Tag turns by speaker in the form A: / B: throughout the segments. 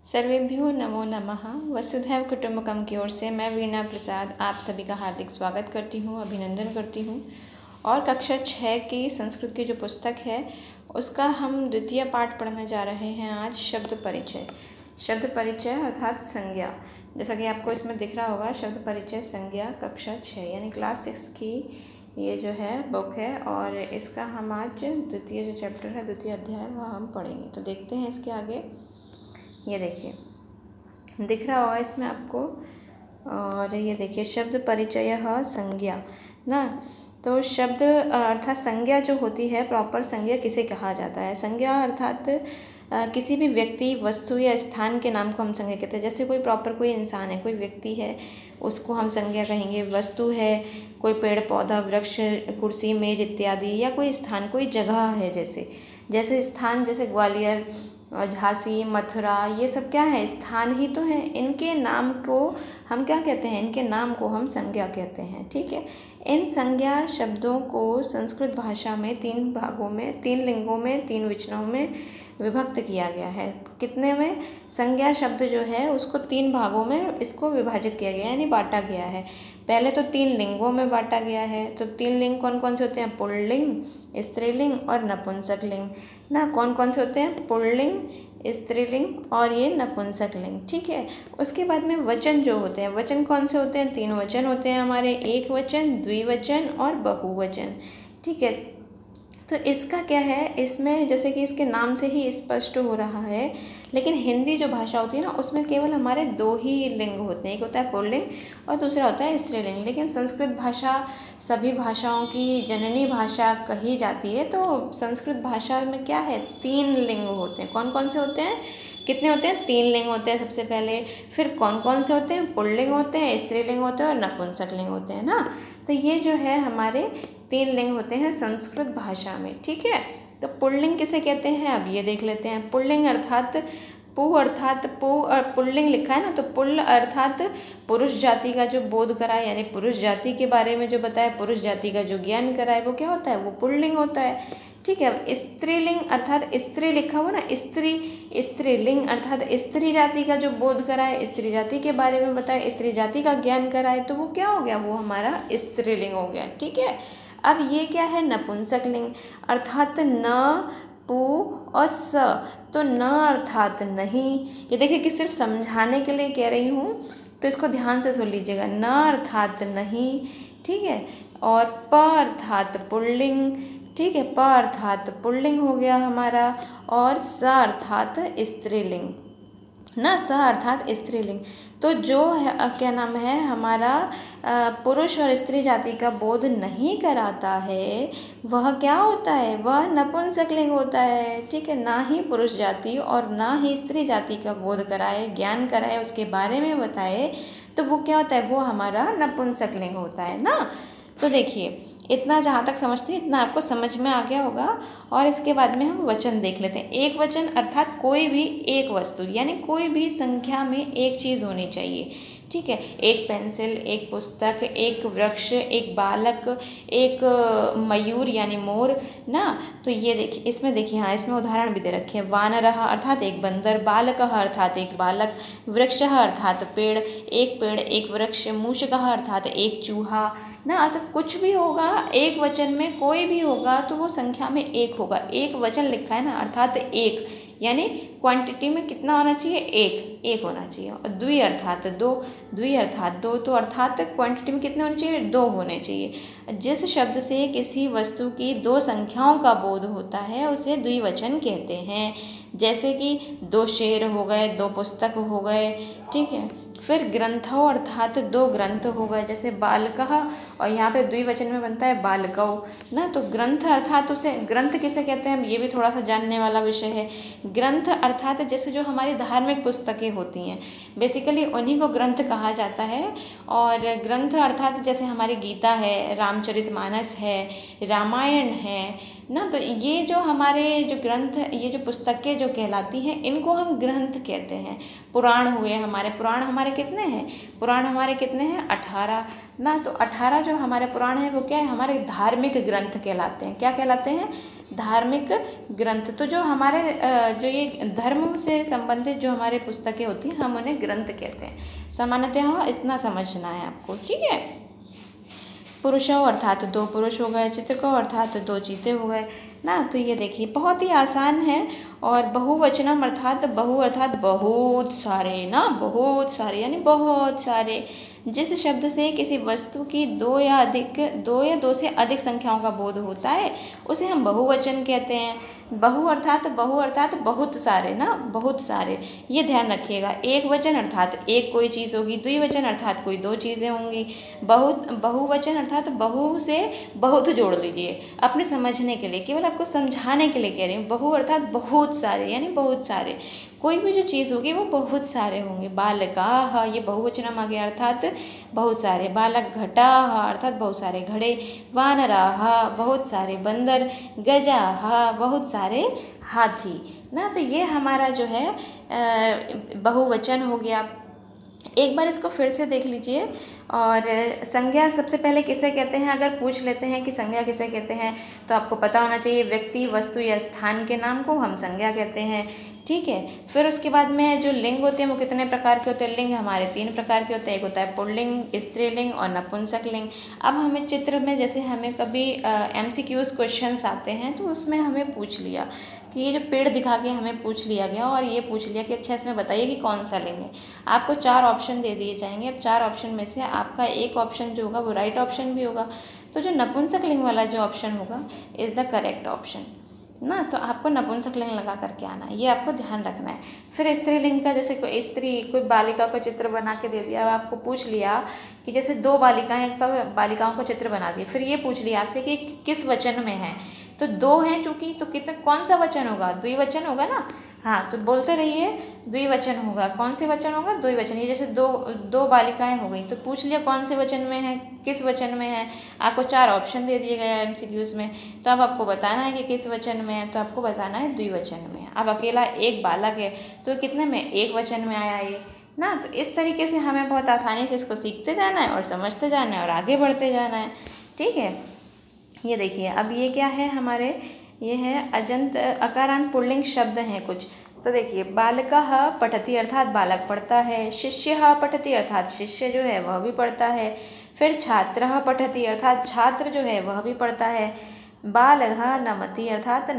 A: सर्वेभ्यो नमो नमः। वसुधैव कुटुम्बकम की ओर से मैं वीणा प्रसाद आप सभी का हार्दिक स्वागत करती हूँ, अभिनंदन करती हूँ। और कक्षा 6 की संस्कृत की जो पुस्तक है उसका हम द्वितीय पाठ पढ़ने जा रहे हैं आज। शब्द परिचय। शब्द परिचय अर्थात संज्ञा, जैसा कि आपको इसमें दिख रहा होगा। शब्द परिचय संज्ञा कक्षा 6 यानी क्लास 6 की ये जो है बुक है और इसका हम आज द्वितीय जो चैप्टर है, द्वितीय अध्याय, वह हम पढ़ेंगे। तो देखते हैं इसके आगे। ये देखिए दिख रहा होगा इसमें आपको। और ये देखिए शब्द परिचय संज्ञा ना। तो शब्द अर्थात संज्ञा जो होती है, प्रॉपर संज्ञा किसे कहा जाता है? संज्ञा अर्थात किसी भी व्यक्ति, वस्तु या स्थान के नाम को हम संज्ञा कहते हैं। जैसे कोई प्रॉपर कोई इंसान है, कोई व्यक्ति है, उसको हम संज्ञा कहेंगे। वस्तु है कोई पेड़ पौधा, वृक्ष, कुर्सी, मेज इत्यादि, या कोई स्थान, कोई जगह है। जैसे स्थान, जैसे ग्वालियर, झांसी, मथुरा, ये सब क्या है? स्थान ही तो हैं। इनके नाम को हम क्या कहते हैं? इनके नाम को हम संज्ञा कहते हैं। ठीक है। इन संज्ञा शब्दों को संस्कृत भाषा में 3 भागों में, 3 लिंगों में, 3 वचनों में विभक्त किया गया है। कितने में? संज्ञा शब्द जो है उसको 3 भागों में इसको विभाजित किया गया है, यानी बांटा गया है। पहले तो 3 लिंगों में बांटा गया है। तो 3 लिंग कौन कौन से होते हैं? पुल्लिंग, स्त्रीलिंग और नपुंसक लिंग ना। कौन कौन से होते हैं? पुल्लिंग, स्त्रीलिंग और ये नपुंसक लिंग। ठीक है। उसके बाद में वचन जो होते हैं, वचन कौन से होते हैं? 3 वचन होते हैं हमारे, एक वचन, द्विवचन और बहुवचन। ठीक है। तो इसका क्या है, इसमें जैसे कि इसके नाम से ही स्पष्ट हो रहा है, लेकिन हिंदी जो भाषा होती है ना, उसमें केवल हमारे 2 ही लिंग होते हैं। एक होता है पुल्लिंग और दूसरा होता है स्त्रीलिंग। लेकिन संस्कृत भाषा सभी भाषाओं की जननी भाषा कही जाती है। तो संस्कृत भाषा में क्या है? 3 लिंग होते हैं। कौन कौन से होते हैं? कितने होते हैं? 3 लिंग होते हैं सबसे पहले। फिर कौन कौन से होते हैं? पुल्लिंग होते हैं, स्त्रीलिंग होते हैं और नपुंसक लिंग होते हैं ना। तो ये जो है हमारे 3 लिंग होते हैं संस्कृत भाषा में। ठीक है। तो पुल्लिंग किसे कहते हैं? अब ये देख लेते हैं। पुल्लिंग अर्थात पु और पुल्लिंग लिखा है ना, तो पुल्ल अर्थात पुरुष जाति का जो बोध कराए, यानी पुरुष जाति के बारे में जो बताए, पुरुष जाति का जो ज्ञान कराए, वो क्या होता है? वो पुल्लिंग होता है। ठीक है। स्त्रीलिंग अर्थात स्त्री लिखा हुआ ना, स्त्रीलिंग अर्थात स्त्री जाति का जो बोध कराए, स्त्री जाति के बारे में बताए, स्त्री जाति का ज्ञान कराए, तो वो क्या हो गया? वो हमारा स्त्रीलिंग हो गया। ठीक है। अब ये क्या है? नपुंसक लिंग अर्थात न, पु और स। तो न अर्थात नहीं। ये देखिए कि सिर्फ समझाने के लिए कह रही हूँ, तो इसको ध्यान से सुन लीजिएगा। न अर्थात नहीं। ठीक है। और प अर्थात पुल्लिंग। ठीक है। प अर्थात पुल्लिंग हो गया हमारा। और स अर्थात स्त्रीलिंग ना। स अर्थात स्त्रीलिंग। तो जो है क्या नाम है हमारा, पुरुष और स्त्री जाति का बोध नहीं कराता है, वह क्या होता है? वह नपुंसक लिंग होता है। ठीक है। ना ही पुरुष जाति और ना ही स्त्री जाति का बोध कराए, ज्ञान कराए, उसके बारे में बताए, तो वो क्या होता है? वो हमारा नपुंसक लिंग होता है ना। तो देखिए इतना जहाँ तक समझते हैं, इतना आपको समझ में आ गया होगा। और इसके बाद में हम वचन देख लेते हैं। एक वचन अर्थात कोई भी एक वस्तु, यानी कोई भी संख्या में एक चीज़ होनी चाहिए। ठीक है। एक पेंसिल, एक पुस्तक, एक वृक्ष, एक बालक, एक मयूर यानी मोर ना। तो ये देखिए, इसमें देखिए, हाँ इसमें उदाहरण भी दे रखे हैं। वानरः अर्थात एक बंदर, बालकः अर्थात एक बालक, वृक्षः अर्थात पेड़, एक वृक्ष, मूषकः अर्थात एक चूहा ना। अर्थात कुछ भी होगा एक वचन में, कोई भी होगा तो वो संख्या में एक होगा। एक वचन लिखा है ना, अर्थात एक, यानी क्वांटिटी में कितना होना चाहिए? एक होना चाहिए। और द्वि अर्थात दो, तो अर्थात क्वांटिटी में कितने होने चाहिए? 2 होने चाहिए। जिस शब्द से किसी वस्तु की 2 संख्याओं का बोध होता है उसे द्विवचन कहते हैं। जैसे कि 2 शेर हो गए, 2 पुस्तक हो गए। ठीक है। फिर ग्रंथो अर्थात 2 ग्रंथ हो गए, जैसे बालकः, और यहाँ पे द्विवचन में बनता है बालकौ ना। तो ग्रंथ अर्थात उसे, ग्रंथ किसे कहते हैं? ये भी थोड़ा सा जानने वाला विषय है। ग्रंथ अर्थात जैसे जो हमारी धार्मिक पुस्तकें होती हैं, बेसिकली उन्हीं को ग्रंथ कहा जाता है। और ग्रंथ अर्थात जैसे हमारी गीता है, रामचरितमानस है, रामायण है ना। तो ये जो हमारे जो ग्रंथ, ये जो पुस्तकें जो कहलाती हैं, इनको हम ग्रंथ कहते हैं। पुराण हुए हमारे, पुराण हमारे कितने हैं? पुराण हमारे कितने हैं? 18 ना। तो 18 जो हमारे पुराण हैं वो क्या है? हमारे धार्मिक ग्रंथ कहलाते हैं। क्या कहलाते हैं? धार्मिक ग्रंथ। तो जो हमारे जो ये धर्म से संबंधित जो हमारे पुस्तकें होती हैं, हम उन्हें ग्रंथ कहते हैं। सामान्यतः इतना समझना है आपको, ठीक है। पुरुषों अर्थात 2 पुरुष हो गए, चित्रको अर्थात 2 चीते हो गए ना। तो ये देखिए बहुत ही आसान है। और बहुवचनम अर्थात बहु अर्थात बहुत सारे ना, बहुत सारे यानी बहुत सारे। जिस शब्द से किसी वस्तु की 2 या 2 से अधिक संख्याओं का बोध होता है उसे हम बहुवचन कहते हैं। बहु अर्थात बहुत सारे ना, बहुत सारे। ये ध्यान रखिएगा। एक वचन अर्थात एक कोई चीज़ होगी, द्विवचन अर्थात कोई 2 चीज़ें होंगी। बहुवचन अर्थात बहु से बहुत जोड़ लीजिए अपने समझने के लिए, केवल आपको समझाने के लिए कह रही हूँ। बहु अर्थात बहुत सारे यानी बहुत सारे, कोई भी जो चीज़ होगी वो बहुत सारे होंगे। बालकाः, ये बहुवचनम आ गया अर्थात बहुत सारे। बालक घटाः अर्थात बहुत सारे घड़े। वानराः बहुत सारे बंदर। गजाः बहुत सारे हाथी ना। तो ये हमारा जो है बहुवचन हो गया। एक बार इसको फिर से देख लीजिए। और संज्ञा सबसे पहले किसे कहते हैं? अगर पूछ लेते हैं कि संज्ञा किसे कहते हैं तो आपको पता होना चाहिए, व्यक्ति, वस्तु या स्थान के नाम को हम संज्ञा कहते हैं, ठीक है। फिर उसके बाद में जो लिंग होते हैं वो कितने प्रकार के होते हैं? लिंग हमारे 3 प्रकार के होते हैं। एक होता है पुल्लिंग, स्त्रीलिंग और नपुंसक लिंग। अब हमें चित्र में जैसे हमें कभी MCQs क्वेश्चंस आते हैं तो उसमें हमें पूछ लिया कि ये जो पेड़ दिखा के हमें पूछ लिया गया और ये पूछ लिया कि अच्छा इसमें बताइए कि कौन सा लिंग है। आपको 4 ऑप्शन दे दिए जाएंगे। अब 4 ऑप्शन में से आपका एक ऑप्शन जो होगा वो राइट ऑप्शन भी होगा। तो जो नपुंसक लिंग वाला जो ऑप्शन होगा इज़ द करेक्ट ऑप्शन ना। तो आपको नपुंसक लिंग लगा करके आना है, ये आपको ध्यान रखना है। फिर स्त्रीलिंग का, जैसे कोई स्त्री, कोई बालिका का चित्र बना के दे दिया, आपको पूछ लिया कि जैसे 2 बालिकाओं का चित्र बना दिया, फिर ये पूछ लिया आपसे कि किस वचन में है। तो 2 हैं चूँकि, तो कितना कौन सा वचन होगा? द्विवचन होगा ना। हाँ, तो बोलते रहिए द्विवचन होगा। कौन से वचन होगा? द्विवचन। ये जैसे दो बालिकाएं हो गई, तो पूछ लिया कौन से वचन में है, किस वचन में है। आपको 4 ऑप्शन दे दिए गए MCQs में, तो अब आपको बताना है कि किस वचन में है। तो आपको बताना है द्विवचन में। अब अकेला एक बालक है तो कितने में? एक वचन में आया ये ना। तो इस तरीके से हमें बहुत आसानी से इसको सीखते जाना है और समझते जाना है और आगे बढ़ते जाना है, ठीक है। ये देखिए, अब ये क्या है हमारे? ये है अजंत अकारांत पुल्लिंग शब्द हैं कुछ। तो देखिए, बालकः पठति अर्थात बालक पढ़ता है। शिष्यः पठति अर्थात शिष्य जो है वह भी पढ़ता है। फिर छात्रः पठति अर्थात छात्र जो है वह भी पढ़ता है। बालः नमति अर्थात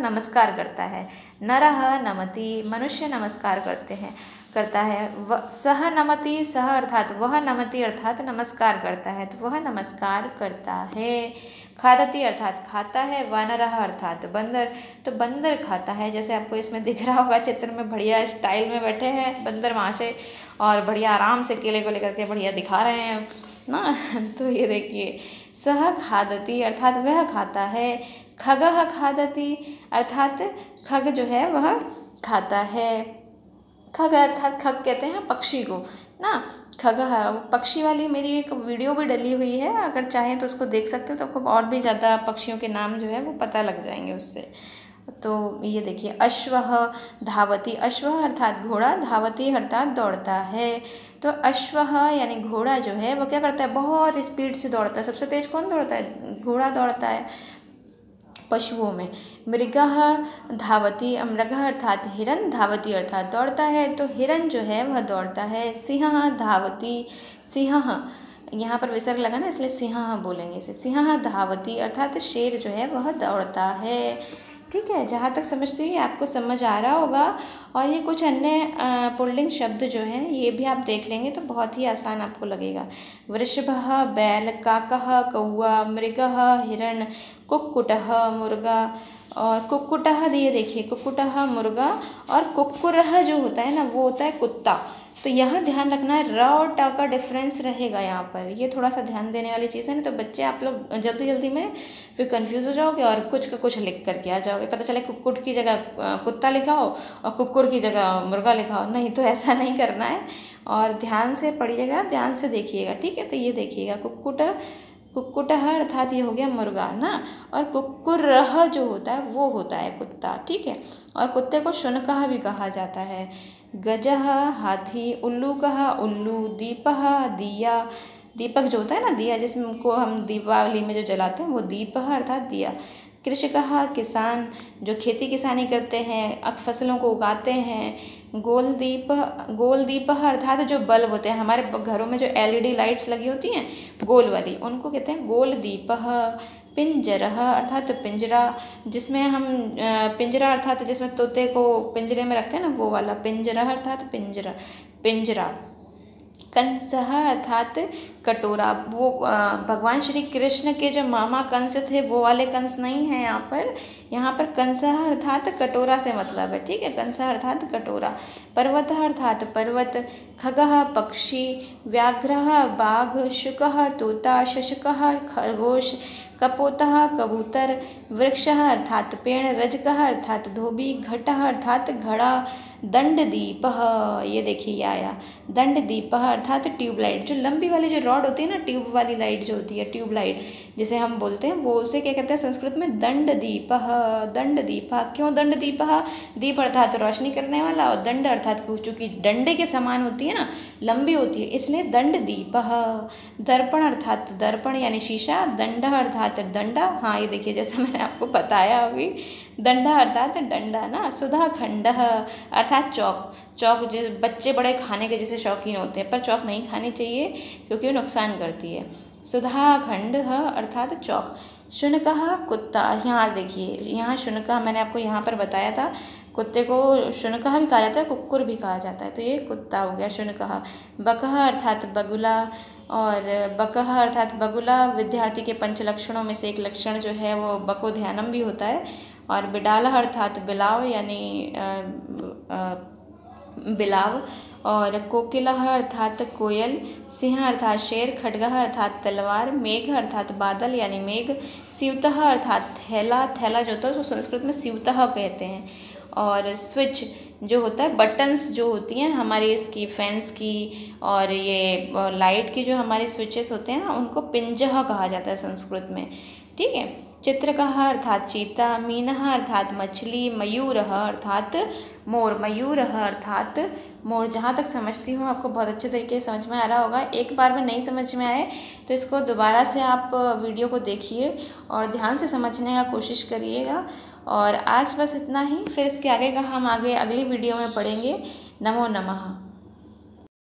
A: नमस्कार करता है। नरः नमति मनुष्य नमस्कार करता है। सह नमति, सह अर्थात वह, नमति अर्थात नमस्कार करता है, तो वह नमस्कार करता है। खादति अर्थात खाता है। वानरः अर्थात बंदर, तो बंदर खाता है। जैसे आपको इसमें दिख रहा होगा चित्र में, बढ़िया स्टाइल में बैठे हैं बंदर महाशय और बढ़िया आराम से केले को लेकर के बढ़िया दिखा रहे हैं ना। तो ये देखिए, सह खादति अर्थात वह खाता है। खगः खादति अर्थात खग जो है वह खाता है। खग अर्थात, खग कहते हैं पक्षी को ना। खगः, पक्षी वाली मेरी एक वीडियो भी डली हुई है, अगर चाहें तो उसको देख सकते हो, तो आपको और भी ज़्यादा पक्षियों के नाम जो है वो पता लग जाएंगे उससे। तो ये देखिए, अश्वः धावति, अश्वः अर्थात घोड़ा, धावति अर्थात दौड़ता है। तो अश्वः यानी घोड़ा जो है वो क्या करता है? बहुत स्पीड से दौड़ता है। सबसे तेज कौन दौड़ता है? घोड़ा दौड़ता है पशुओं में। मृगः धावति, मृगः अर्थात हिरन, धावति अर्थात दौड़ता है, तो हिरन जो है वह दौड़ता है। सिंहः धावति, सिंहः यहाँ पर विसर्ग लगा ना, इसलिए सिंहः बोलेंगे इसे। सिंहः धावति अर्थात शेर जो है वह दौड़ता है, ठीक है। जहाँ तक समझती हूँ आपको समझ आ रहा होगा। और ये कुछ अन्य पुल्लिंग शब्द जो हैं ये भी आप देख लेंगे तो बहुत ही आसान आपको लगेगा। वृषभः बैल, काकः कौआ, मृगः हिरण, कुक्कुटः मुर्गा। और कुक्कुटः, ये देखिए, कुक्कुटः मुर्गा और कुक्कुरः जो होता है ना वो होता है कुत्ता। तो यहाँ ध्यान रखना है, र और ट का डिफरेंस रहेगा यहाँ पर। ये थोड़ा सा ध्यान देने वाली चीज़ है ना, तो बच्चे आप लोग जल्दी जल्दी में फिर कंफ्यूज हो जाओगे और कुछ का कुछ लिख करके आ जाओगे। पता चले कुक्कुट की जगह कुत्ता लिखा हो और कुक्कुर की जगह मुर्गा लिखा हो। नहीं, तो ऐसा नहीं करना है। और ध्यान से पढ़िएगा, ध्यान से देखिएगा, ठीक है। तो ये देखिएगा, कुक्कुटः अर्थात ये हो गया मुर्गा ना, और कुक्कुरः जो होता है वो होता है कुत्ता, ठीक है। और कुत्ते को शुनकः भी कहा जाता है। गजः हाथी, उल्लूकः उल्लू, दीपः दिया, दीपक जो होता है ना दिया जिसको हम दीपावली में जो जलाते हैं वो दीपः अर्थात दिया। कृषकः किसान जो खेती किसानी करते हैं, फसलों को उगाते हैं। गोलदीपः अर्थात जो बल्ब होते हैं हमारे घरों में, जो LED लाइट्स लगी होती हैं गोल वाली, उनको कहते हैं गोलदीपः। पिंजरः अर्थात पिंजरा, जिसमें हम पिंजरा अर्थात जिसमें तोते को पिंजरे में रखते हैं ना वो वाला पिंजरः अर्थात पिंजरा। कंसः अर्थात कटोरा, वो भगवान श्री कृष्ण के जो मामा कंस थे वो वाले कंस नहीं है यहाँ पर कंसः अर्थात कटोरा से मतलब है, ठीक है। कंसः अर्थात कटोरा। पर्वतः अर्थात पर्वत। खगः पक्षी, व्याघ्रः बाघ, शुकः तोता, शशकः खरगोश, कपोतः कबूतर, वृक्षः अर्थात पेड़, रजकः अर्थात धोबी, घटः अर्थात घड़ा, दंडदीपः, ये देखिए ये आया दंडदीपः अर्थात ट्यूबलाइट, जो लंबी वाली जो रॉड होती है ना, ट्यूब वाली लाइट जो होती है, ट्यूबलाइट जिसे हम बोलते हैं, वो उसे क्या कहते हैं संस्कृत में दंडदीपः। दंडदीपः, क्यों दंडदीपः? दीप अर्थात रोशनी करने वाला, और दंड अर्थात चूँकि डंडे के समान होती है ना, लंबी होती है, इसलिए दंडदीपः। दर्पण अर्थात दर्पण यानी शीशा, दंडः अर्थात डंडा, हाँ ये देखिए जैसा मैंने आपको बताया अभी, डंडा अर्थात डंडा ना। सुधाखंडः अर्थात चौक जो बच्चे बड़े खाने के जैसे शौकीन होते हैं, पर चौक नहीं खानी चाहिए क्योंकि वो नुकसान करती है। सुधाखंडः अर्थात चौक। शुनकः कुत्ता, यहाँ देखिए यहाँ शुनकः मैंने आपको यहाँ पर बताया था, कुत्ते को शुनकः भी कहा जाता है, कुक्कुर भी कहा जाता है, तो ये कुत्ता हो गया शुनकः। बकः अर्थात बगुला, और बकः अर्थात बगुला विद्यार्थी के पंच लक्षणों में से एक लक्षण जो है वो बको ध्यानम भी होता है। और बिडालः अर्थात बिलाव यानी बिलाव, और कोकिलः अर्थात कोयल, सिंह अर्थात शेर, खड्गः अर्थात तलवार, मेघ अर्थात बादल यानी मेघ, स्यूतः अर्थात थैला, थैला जो होता है उसको संस्कृत में स्यूतः कहते हैं। और स्विच जो होता है, बटन्स जो होती हैं हमारी इसकी फैंस की और ये लाइट की जो हमारी स्विचेस होते हैं ना, उनको पिंजः कहा जाता है संस्कृत में, ठीक है। चित्रकः अर्थात चीता, मीनः अर्थात मछली, मयूरः अर्थात मोर, मयूरः अर्थात मोर। जहाँ तक समझती हूँ आपको बहुत अच्छे तरीके से समझ में आ रहा होगा। एक बार में नहीं समझ में आए तो इसको दोबारा से आप वीडियो को देखिए और ध्यान से समझने का कोशिश करिएगा। और आज बस इतना ही, फिर इसके आगे का हम अगली वीडियो में पढ़ेंगे। नमो नमः।